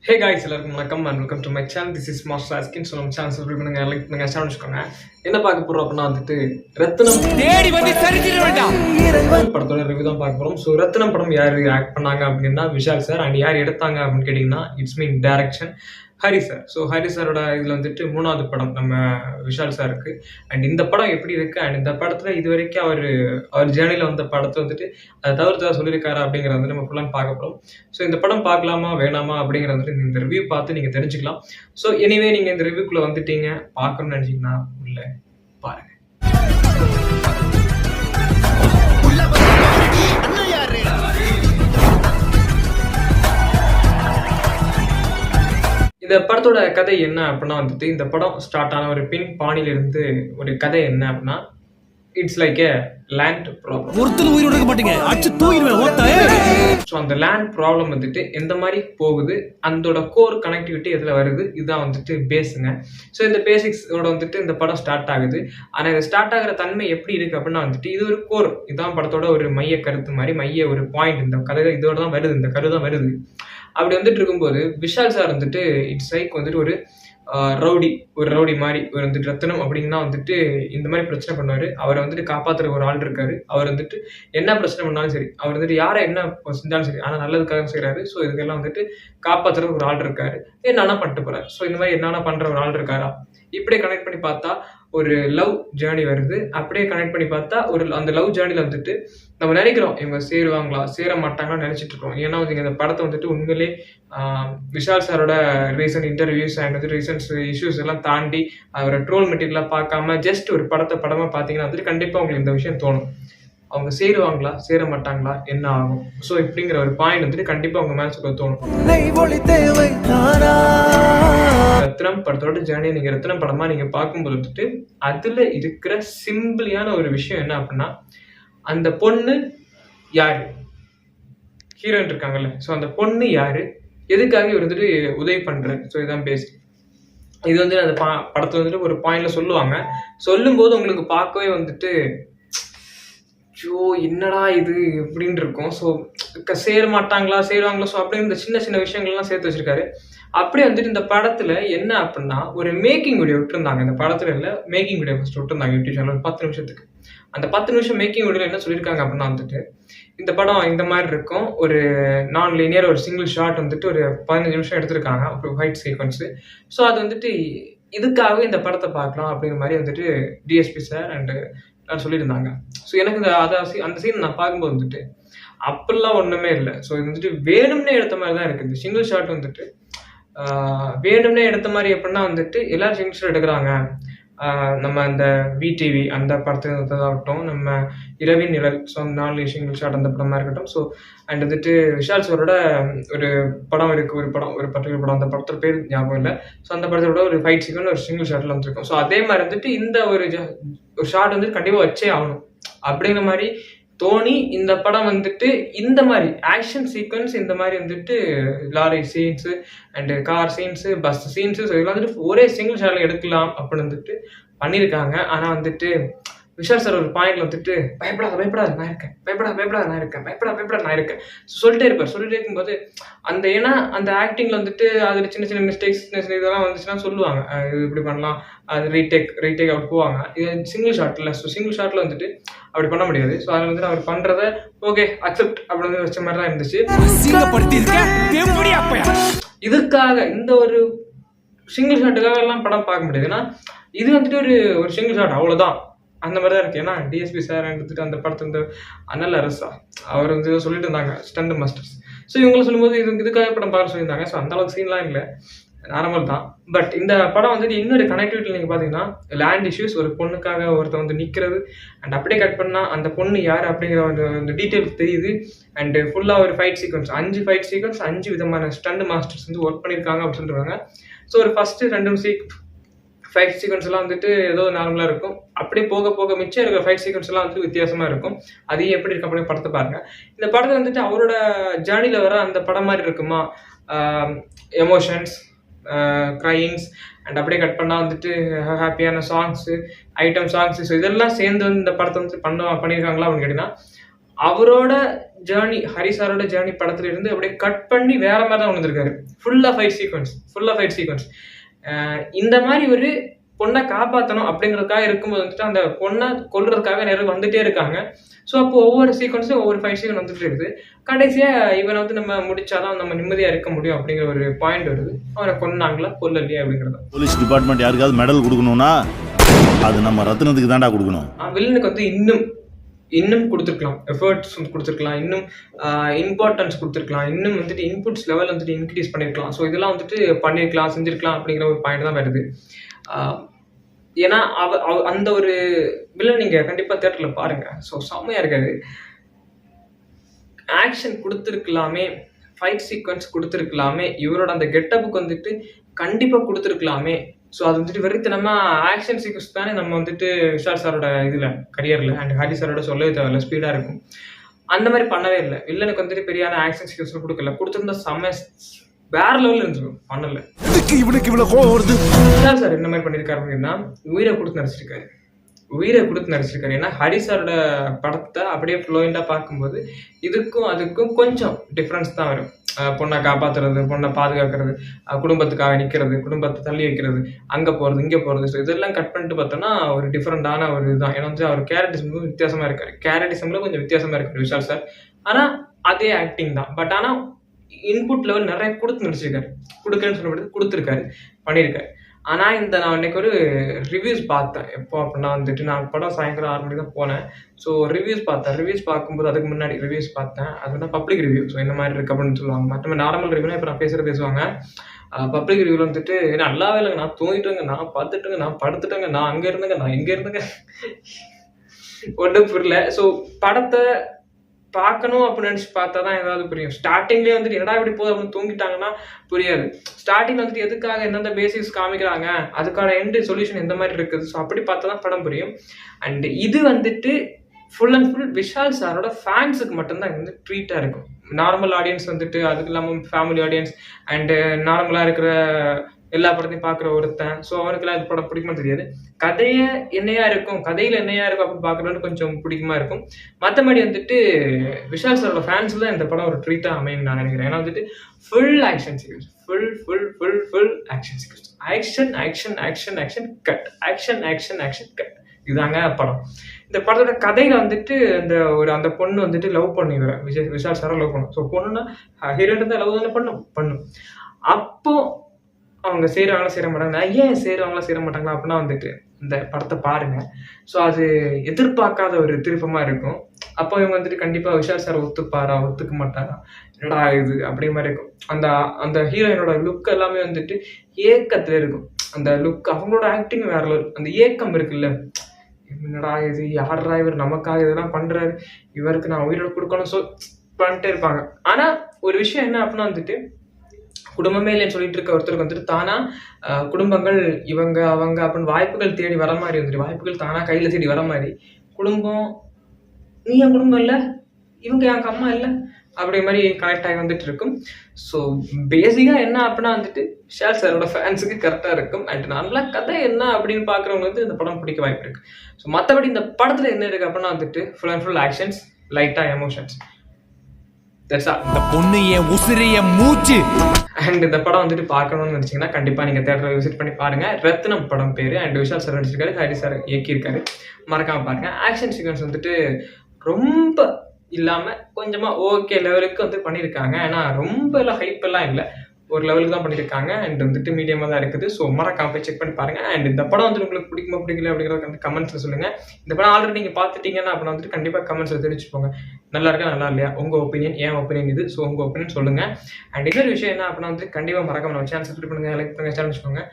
ஹே guys, எல்லாருக்கும் வணக்கம் and welcome to my channel. This is master Askin. So நம்ம channel subscribe பண்ணுங்க, லைக் பண்ணுங்க, சேனல் வச்சுக்கோங்க. என்ன பார்க்க போகிறோம் அப்படின்னா வந்துட்டு ரத்தினம் தேடி வந்து சரித்திர வேண்டாம் படத்தோட ரிவ்யூ தான் பார்க்க போகிறோம். ஸோ ரத்தினம் படம் யார் ஆக்ட் பண்ணாங்க அப்படின்னா விஷால் சார். அண்ட் யார் எடுத்தாங்க அப்படின்னு கேட்டிங்கன்னா it's mean direction Hari sir. So Hari சாரோட இதில் வந்துட்டு 3வது படம் நம்ம விஷால் சாருக்கு. அண்ட் இந்த படம் எப்படி இருக்குது அண்ட் இந்த படத்தில் இது வரைக்கும் அவர் ஜேர்னியில் வந்த படத்தை வந்துட்டு அதை தவிர்த்து தான் சொல்லியிருக்காரு அப்படிங்கிறத வந்து நம்ம ஃபுல்லாக பார்க்க போகிறோம். ஸோ இந்த படம் பார்க்கலாமா வேணாமா அப்படிங்கிறத வந்துட்டு இந்த ரிவ்யூ பார்த்து நீங்கள் தெரிஞ்சுக்கலாம். ஸோ எனிவே நீங்கள் இந்த ரிவ்யூக்குள்ளே வந்துட்டீங்க, பார்க்கணும்னு நினச்சிங்கன்னா உள்ள பாருங்கள். இந்த படத்தோட கதை என்ன அப்படின்னா வந்துட்டு இந்த படம் ஸ்டார்ட் ஆன ஒரு பின் பாணியிலிருந்து ஒரு கதை என்ன அப்படின்னா it's like A land problem. So அந்த லேண்ட் ப்ராப்ளம் வந்துட்டு எந்த மாதிரி போகுது, அதோட கோர் கனெக்டிவிட்டி எதில் வருது, இதுதான் வந்துட்டு பேஸுங்க. ஸோ இந்த பேசிக்ஸோட வந்துட்டு இந்த படம் ஸ்டார்ட் ஆகுது. ஆனால் இது ஸ்டார்ட் ஆகிற தன்மை எப்படி இருக்குது அப்படின்னா வந்துட்டு இது ஒரு கோர், இதுதான் படத்தோட ஒரு மைய கருத்து மாதிரி, மைய ஒரு பாயிண்ட். இந்த கதை இதோட தான் வருது, இந்த கரு தான் வருது. அப்படி வந்துட்டு இருக்கும்போது விஷால் சார் வந்துட்டு இட்ஸ் லைக் வந்துட்டு ஒரு ரவுடி மாதிரி வந்துட்டு ரத்தினம் அப்படின்னா வந்துட்டு இந்த மாதிரி பிரச்சனை பண்ணுவார். அவரை வந்துட்டு காப்பாற்றுற ஒரு ஆள் இருக்காரு. அவர் வந்துட்டு என்ன பிரச்சனை பண்ணாலும் சரி, அவர் வந்துட்டு யாரை என்ன செஞ்சாலும் சரி, ஆனால் நல்லதுக்காக செய்கிறாரு. ஸோ இதுக்கெல்லாம் வந்துட்டு காப்பாற்றுற ஒரு ஆள் இருக்காரு. என்னன்னா பண்ணிட்டு போறாரு. ஸோ இந்த மாதிரி என்னன்னா பண்ற ஒரு ஆள் இருக்காரா, இப்படியே கனெக்ட் பண்ணி பார்த்தா ஒரு லவ் ஜேர்னி வருது. அப்படியே கனெக்ட் பண்ணி பார்த்தா அந்த லவ் ஜேர்னியில் வந்துட்டு நம்ம நினைக்கிறோம் இவங்க சேருவாங்களா சேர மாட்டாங்களான்னு நினைச்சிட்டு இருக்கோம். ஏன்னா வந்து இந்த படத்தை வந்துட்டு உண்மையிலே விஷால் சாரோட ரீசன்ட் இன்டர்வியூஸ் அண்ட் வந்து ரீசன்ட் இஷ்யூஸ் எல்லாம் தாண்டி அவரோட ட்ரோல் மெட்டீரியலாக பார்க்காம ஜஸ்ட் ஒரு படமாக பார்த்தீங்கன்னா வந்துட்டு கண்டிப்பாக உங்களுக்கு இந்த விஷயம் தோணும், அவங்க சேருவாங்களா சேர மாட்டாங்களா என்ன ஆகும். ஸோ இப்படிங்கிற ஒரு பாயிண்ட் வந்துட்டு கண்டிப்பாக அவங்க மனசுக்கு தோணும். ரத்னம் படத்தோட ஜேர்னி நீங்க ரத்னம் படமா நீங்க பார்க்கும்போது வந்துட்டு அதுல இருக்கிற சிம்பிளியான ஒரு விஷயம் என்ன அப்படின்னா அந்த பொண்ணு யாரு, ஹீரோயின் இருக்காங்கல்ல, ஸோ அந்த பொண்ணு யாரு, எதுக்காக இவர் வந்துட்டு உதவி பண்றாரு. ஸோ இதுதான் பேஸ். இது வந்து அந்த படத்துல வந்துட்டு ஒரு பாயிண்ட்ல சொல்லுவாங்க. சொல்லும் போது உங்களுக்கு பார்க்கவே வந்துட்டு ஐயோ என்னடா இது எப்படின்னு இருக்கும். ஸோ சேர மாட்டாங்களா சேருவாங்களா, ஸோ அப்படின்னு இந்த சின்ன சின்ன விஷயங்கள்லாம் சேர்த்து வச்சிருக்காரு. அப்படியே வந்துட்டு இந்த படத்துல என்ன அப்படின்னா ஒரு மேக்கிங் வீடியோ விட்டுருந்தாங்க. இந்த படத்துல இல்லை, மேக்கிங் வீடியோ ஃபர்ஸ்ட் விட்டுருந்தாங்க யூடியூப் சேனல் 10 நிமிஷத்துக்கு. அந்த 10 நிமிஷம் மேக்கிங் வீடியோல என்ன சொல்லியிருக்காங்க அப்படின்னா வந்துட்டு இந்த படம் இந்த மாதிரி இருக்கும், ஒரு நான் லீனியர் ஒரு சிங்கிள் ஷாட் வந்துட்டு ஒரு 15 நிமிஷம் எடுத்திருக்காங்க, அப்புறம் ஃபைட் சீக்வன்ஸு. ஸோ அது வந்துட்டு இதுக்காக இந்த படத்தை பார்க்கலாம் அப்படிங்கிற மாதிரி வந்துட்டு டிஎஸ்பி சார் அண்டு சொல்லியிருந்தாங்க. ஸோ எனக்கு அந்த சீன் நான் பார்க்கும்போது வந்துட்டு அப்படிலாம் ஒன்றுமே இல்லை. ஸோ இது வந்துட்டு வேணும்னே எடுத்த மாதிரி தான் இருக்குது. சிங்கிள் ஷாட் வந்துட்டு வேணும்னே எடுத்த மாதிரி எப்படின்னா வந்துட்டு எல்லாரும் சிங்கிள் ஷாட் எடுக்கிறாங்க. நம்ம அந்த விடிவி அந்த படத்துக்காகட்டும், நம்ம இரவின் நிழல், ஸோ அந்த 4 சிங்கிள் ஷாட் அந்த படமாக இருக்கட்டும். ஸோ அண்ட் வந்துட்டு விஷால் சாரோட ஒரு படம் இருக்குது, ஒரு பர்டிகுலர் படம், அந்த படத்தோட பேர் ஞாபகம் இல்லை. ஸோ அந்த படத்தோட ஒரு ஃபைட் சீக்வன்ஸ் ஒரு சிங்கிள் ஷாட்டில் வந்துருக்கும். ஸோ அதே மாதிரி வந்துட்டு இந்த ஒரு ஷாட் வந்துட்டு கண்டிப்பாக வச்சே ஆகணும் அப்படிங்கிற மாதிரி தோனி இந்த படம் வந்துட்டு இந்த மாதிரி ஆக்ஷன் சீக்வன்ஸ், இந்த மாதிரி வந்துட்டு lorry scenes and car scenes, bus scenes, so இதெல்லாம் வந்துட்டு ஒரே சிங்கிள் ஷாட்டில் எடுக்கலாம் அப்படின்னு வந்துட்டு பண்ணியிருக்காங்க. ஆனால் வந்துட்டு விஷால் சார் ஒரு பாயிண்ட்ல வந்துட்டு பயப்படாத நான் இருக்கேன், பயப்படாத நான் இருக்கேன் சொல்லிட்டே இருக்கும்போது அந்த ஏன்னா அந்த ஆக்டிங்ல வந்துட்டு அதில் சின்ன சின்ன மிஸ்டேக்ஸ் இதெல்லாம் வந்துச்சுன்னா சொல்லுவாங்க, இது இப்படி பண்ணலாம், அது ரீடேக் அப்படி போவாங்க. இது சிங்கிள் ஷாட்ல, ஸோ சிங்கிள் ஷாட்ல வந்துட்டு அப்படி பண்ண முடியாது. ஸோ அதில் வந்துட்டு அவர் பண்றத ஓகே அக்செப்ட் அப்படின்னு வச்ச மாதிரி தான் இருந்துச்சு. இதுக்காக இந்த ஒரு சிங்கிள் ஷாட்டுக்காக எல்லாம் படம் பார்க்க முடியாது. ஏன்னா இது வந்துட்டு ஒரு சிங்கிள் ஷாட் அவ்வளோதான் அந்த மாதிரி தான் இருக்கு. ஏன்னா டிஎஸ்பி சார் எடுத்துட்டு அந்த படத்தை வந்து அனல் அரசா அவர் வந்து சொல்லிட்டு இருந்தாங்க ஸ்டண்ட் மாஸ்டர்ஸ். ஸோ இவங்களை சொல்லும்போது இதுக்காக படம் பார்க்க சொல்லியிருந்தாங்க. ஸோ அந்த அளவுக்கு சீன்லாம் இல்லை, நார்மல் தான். பட் இந்த படம் வந்துட்டு இன்னொரு கனெக்டிவிட்டி நீங்கள் பார்த்தீங்கன்னா லேண்ட் இஷ்யூஸ், ஒரு பொண்ணுக்காக ஒருத்தர் வந்து நிற்கிறது அண்ட் அப்படியே கட் பண்ணால் அந்த பொண்ணு யார் அப்படிங்கிற ஒரு டீட்டெயில்ஸ் தெரியுது. அண்டு ஃபுல்லாக ஒரு ஃபைட் சீக்வன்ஸ் 5 ஃபைட் சீக்வன்ஸ் 5 விதமான ஸ்டண்ட் மாஸ்டர்ஸ் வந்து ஒர்க் பண்ணியிருக்காங்க அப்படின்னு சொல்கிறாங்க. ஸோ ஒரு ஃபஸ்ட்டு 2 ஃபைட் சீக்வன்ஸ் எல்லாம் வந்துட்டு ஏதோ நார்மலாக இருக்கும். அப்படியே போக மிச்சம் இருக்கிற ஃபைட் சீக்வன்ஸ் எல்லாம் வந்துட்டு வித்தியாசமாக இருக்கும். அதையும் எப்படி இருக்கு அப்படின்னு படத்தை பாருங்க. இந்த படத்தை வந்துட்டு அவரோட ஜேர்னியில் வர அந்த படம் மாதிரி இருக்குமா, எமோஷன்ஸ், க்ரையிங்ஸ் அண்ட் அப்படியே கட் பண்ணால் வந்துட்டு ஹாப்பியான சாங்ஸு, ஐட்டம் சாங்ஸு, ஸோ இதெல்லாம் சேர்ந்து வந்து இந்த படத்தை வந்து பண்ணியிருக்காங்களா அப்படின்னு கேட்டிங்கன்னா அவரோட ஜேர்னி, ஹரி சாரோட ஜேர்னி படத்துல இருந்து அப்படியே கட் பண்ணி வேற மாதிரி தான் வந்திருக்காரு. ஃபுல்லா ஃபைட் சீக்வன்ஸ். இந்த மாதிரி ஒரு பொண்ணை காப்பாற்றணும் அப்படிங்கிறதுக்காக இருக்கும்போது வந்துட்டு அந்த பொண்ணை கொல்றதுக்காக நிறைய வந்துட்டே இருக்காங்க. ஸோ அப்போ ஒவ்வொரு சீக்வன்ஸும் ஒவ்வொரு ஃபைட் சீக்வன்ஸ் வந்துட்டு இருக்குது. கடைசியா இவனை வந்து நம்ம முடிச்சாதான் நம்ம நிம்மதியா இருக்க முடியும் அப்படிங்கிற ஒரு பாயிண்ட் வருது. அவனை கொன்னாங்களா கொல்லலையா அப்படிங்கிறது. போலீஸ் டிபார்ட்மெண்ட் யாருக்காவது மெடல் கொடுக்கணும்னா அது நம்ம ரத்னத்துக்கு தான்டா கொடுக்கணும். வில்லனுக்கு வந்து இன்னும் கொடுத்துருக்கலாம், எஃபர்ட்ஸ் கொடுத்துருக்கலாம், இன்னும் இம்பார்ட்டன்ஸ் கொடுத்துருக்கலாம், இன்னும் வந்துட்டு இன்புட்ஸ் லெவல் வந்துட்டு இன்க்ரீஸ் பண்ணியிருக்கலாம். ஸோ இதெல்லாம் வந்துட்டு பண்ணியிருக்கலாம், செஞ்சிருக்கலாம் அப்படிங்கிற ஒரு பாயிண்ட் தான் வருது. ஏன்னா அந்த ஒரு வில்லன் நீங்கள் கண்டிப்பாக தேட்டரில் பாருங்க. ஸோ செம்மையாக இருக்காது. ஆக்ஷன் கொடுத்துருக்கலாமே, ஃபைட் சீக்வன்ஸ் கொடுத்துருக்கலாமே, இவரோட அந்த கெட்டப்புக்கு வந்துட்டு கண்டிப்பாக கொடுத்துருக்கலாமே. ஸோ அது வந்துட்டு வெறித்தனமாக ஆக்ஷன் சீக்வன்ஸ் தானே நம்ம வந்துட்டு விஷால் சாரோட இதில் கரியரில் அண்ட் ஹரி சாரோட சொல்லவே தேவையில்ல, ஸ்பீடாக இருக்கும். அந்த மாதிரி பண்ணவே இல்லை. வில்லனுக்கு வந்துட்டு பெரியான ஆக்ஷன் சீக்வன்ஸ் கொடுக்கல. கொடுத்துருந்தா செம்ம வேற லெவலில் இருந்துருக்கும். பண்ணல. இவனுக்கு இவ்வளோ கோவம் வருது. விஷால் சார் என்ன மாதிரி பண்ணியிருக்காரு அப்படின்னா உயிரை கொடுத்து நடிச்சிருக்காரு. ஏன்னா ஹரி சாரோட படத்தை அப்படியே ஃப்ளோயிண்டாக பார்க்கும்போது இதுக்கும் அதுக்கும் கொஞ்சம் டிஃப்ரென்ஸ் தான் வரும். பொண்ணை காப்பாற்றுறது, பொண்ணை பாதுகாக்கிறது, குடும்பத்துக்காக நிற்கிறது, குடும்பத்தை தள்ளி வைக்கிறது, அங்கே போகிறது, இங்கே போகிறது. ஸோ இதெல்லாம் கட் பண்ணிட்டு பார்த்தோன்னா ஒரு டிஃப்ரெண்டான ஒரு இதுதான். ஏன்னா வந்து அவர் கேரக்டரிசமும் வித்தியாசமாக இருக்காரு. கேரக்டரிசமில் கொஞ்சம் வித்தியாசமாக இருக்காரு விஷால் சார். ஆனால் அதே ஆக்டிங் தான். பட் ஆனால் இன்புட் லெவல் நிறைய கொடுத்து நடிச்சிருக்காரு. கொடுக்கலன்னு சொல்லப்படுது, கொடுத்துருக்காரு, பண்ணியிருக்காரு. ஆனால் நான் இன்னைக்கு ஒரு ரிவ்யூஸ் பார்த்தேன். எப்போ அப்படின்னா வந்துட்டு நான் படம் சாயங்காலம் 6 மணிக்கு தான் போனேன். ஸோ ரிவ்யூஸ் பார்க்கும்போது அதுக்கு முன்னாடி ரிவ்யூஸ் பார்த்தேன். அதுதான் பப்ளிக் ரிவ்யூ. ஸோ என்ன மாதிரி இருக்கு அப்படின்னு சொல்லுவாங்க. மற்ற நார்மல் ரிவ்யூனா இப்போ நான் பேசுவாங்க. பப்ளிக் ரிவ்யூவில் வந்துட்டு நல்லாவே இல்லைங்க, நான் தூங்கிட்டேங்க, நான் பார்த்துட்டேங்க, நான் படுத்துட்டேங்க, நான் அங்கே இருந்தேங்க, நான் இங்கே இருந்தேங்க, ஒன்றும் புரியல. ஸோ படத்தை பார்க்கணும் அப்படின்னு நினச்சி பார்த்தா தான் ஏதாவது புரியும். ஸ்டார்டிங்லேயே வந்துட்டு என்னடா இப்படி போகுது அப்படின்னு தூங்கிட்டாங்கன்னா புரியாது. ஸ்டார்டிங் வந்துட்டு எதுக்காக எந்தெந்த பேசிக்ஸ் காமிக்கிறாங்க, அதுக்கான எண்டு சொல்யூஷன் எந்த மாதிரி இருக்குது, ஸோ அப்படி பார்த்தா தான் படம் புரியும். அண்ட் இது வந்துட்டு ஃபுல் அண்ட் ஃபுல் விஷால் சாரோட ஃபேன்ஸுக்கு மட்டும்தான் இது வந்து ட்ரீட்டாக இருக்கும். நார்மல் ஆடியன்ஸ் வந்துட்டு, அதுக்கு இல்லாமல் ஃபேமிலி ஆடியன்ஸ் அண்டு நார்மலாக இருக்கிற எல்லா படத்தையும் பார்க்குற ஒருத்தன், ஸோ அவனுக்குலாம் இது படம் பிடிக்குமா தெரியாது. கதையில் என்னையா இருக்கும் அப்படின்னு பார்க்குறவனு கொஞ்சம் பிடிக்குமா இருக்கும். மற்றபடி வந்துட்டு விஷால் சாரோட ஃபேன்ஸ் தான் இந்த படம் ஒரு ட்ரீட்டாக அமையும் நான் நினைக்கிறேன். ஏன்னா வந்துட்டு full action sequence, full action sequence, action cut, இதுதாங்க படம். இந்த படத்தோட கதையில வந்துட்டு அந்த பொண்ணு வந்துட்டு லவ் பண்ணி விஷால் சாரை லவ் பண்ணும். ஸோ பொண்ணுன்னா ஹீரோயின் தான் லவ் தானே பண்ணும். அப்போ அவங்க செய்கிறாங்களா செய்ய மாட்டாங்க, ஏன் செய்கிறாங்களா செய்ய மாட்டாங்களா அப்படின்னா வந்துட்டு இந்த படத்தை பாருங்க. ஸோ அது எதிர்பார்க்காத ஒரு திருப்பமாக இருக்கும். அப்போ இவங்க வந்துட்டு கண்டிப்பாக விஷால் சார் ஒத்துக்க மாட்டாரா, என்னடா இது அப்படி மாதிரி இருக்கும். அந்த ஹீரோயினோட லுக் எல்லாமே வந்துட்டு ஏக்கத்தில் இருக்கும். அந்த லுக், அவங்களோட ஆக்டிங் வேற லெவல். அந்த ஏக்கம் இருக்குல்ல, என்னடா இது, யாரா இவர் நமக்காக இதெல்லாம் பண்றாரு, இவருக்கு நான் உயிரோட கொடுக்கணும், ஸோ பண்ணிட்டே இருப்பாங்க. ஆனா ஒரு விஷயம் என்ன அப்படின்னா வந்துட்டு குடும்பமே இல்லைன்னு சொல்லிட்டு இருக்க ஒருத்தருக்கு வந்துட்டு தானா குடும்பங்கள் இவங்க அவங்க அப்படின்னு வாய்ப்புகள் தேடி வர மாதிரி வந்துட்டு, வாய்ப்புகள் தானா கையில தேடி வர மாதிரி, குடும்பம் நீ என் குடும்பம் இல்லை, இவங்க எனக்கு அம்மா இல்லை அப்படி மாதிரி கனெக்ட் ஆகி வந்துட்டு இருக்கும். ஸோ பேசிக்காக என்ன அப்படின்னா வந்துட்டு விஷால் சாரோட ஃபேன்ஸுக்கு கரெக்டாக இருக்கும். அண்ட் நல்லா கதை என்ன அப்படின்னு பார்க்குறவங்க வந்து இந்த படம் பிடிக்க வாய்ப்பு இருக்கு. ஸோ மற்றபடி இந்த படத்தில் என்ன இருக்கு அப்படின்னா வந்துட்டு ஃபுல் அண்ட் ஃபுல் ஆக்ஷன்ஸ், லைட்டாக எமோஷன்ஸ். இந்த பொண்ணு என் உசிரிய மூச்சு. அண்ட் இந்த படம் வந்துட்டு பார்க்கணும்னு நினச்சிங்கன்னா கண்டிப்பாக நீங்கள் தேட்டரில் விசிட் பண்ணி பாருங்கள். ரத்னம் படம் பேர். அண்ட் விஷால் சார் நடிச்சிருக்காரு, ஹரி சார் இயக்கியிருக்காரு. மறக்காமல் பாருங்க. ஆக்ஷன் சீக்வன்ஸ் வந்துட்டு ரொம்ப இல்லாமல் கொஞ்சமாக ஓகே லெவலுக்கு வந்து பண்ணியிருக்காங்க. ஏன்னா ரொம்ப எல்லாம் ஹைப் எல்லாம் இல்லை, ஒரு லெவலுக்கு தான் பண்ணியிருக்காங்க. அண்ட் வந்துட்டு மீடியமாக தான் இருக்குது. ஸோ மறக்காம போய் செக் பண்ணி பாருங்கள். அண்ட் இந்த படம் வந்து உங்களுக்கு பிடிக்குமா பிடிக்கல அப்படிங்கிறத வந்து கமெண்ட்ஸில் சொல்லுங்கள். இந்த படம் ஆல்ரெடி நீங்கள் பார்த்துட்டீங்கன்னா அப்படின்னா வந்துட்டு கண்டிப்பாக கமெண்ட்ஸில் தெரிவிச்சுப்போங்க. நல்லா இருக்கா நல்லா இல்லையா, உங்கள் ஒப்பீனியன், என் ஒப்பீனியன் இது. ஸோ உங்கள் ஒப்பீனியன் சொல்லுங்கள். அண்ட் இன்னொரு விஷயம் என்ன அப்படின்னா வந்து கண்டிப்பாக மறக்காம நம்ம சேனல் சப்ஸ்கிரைப் பண்ணுங்கள், லைக் பண்ணுங்கள், சேனல் வச்சுக்கோங்க.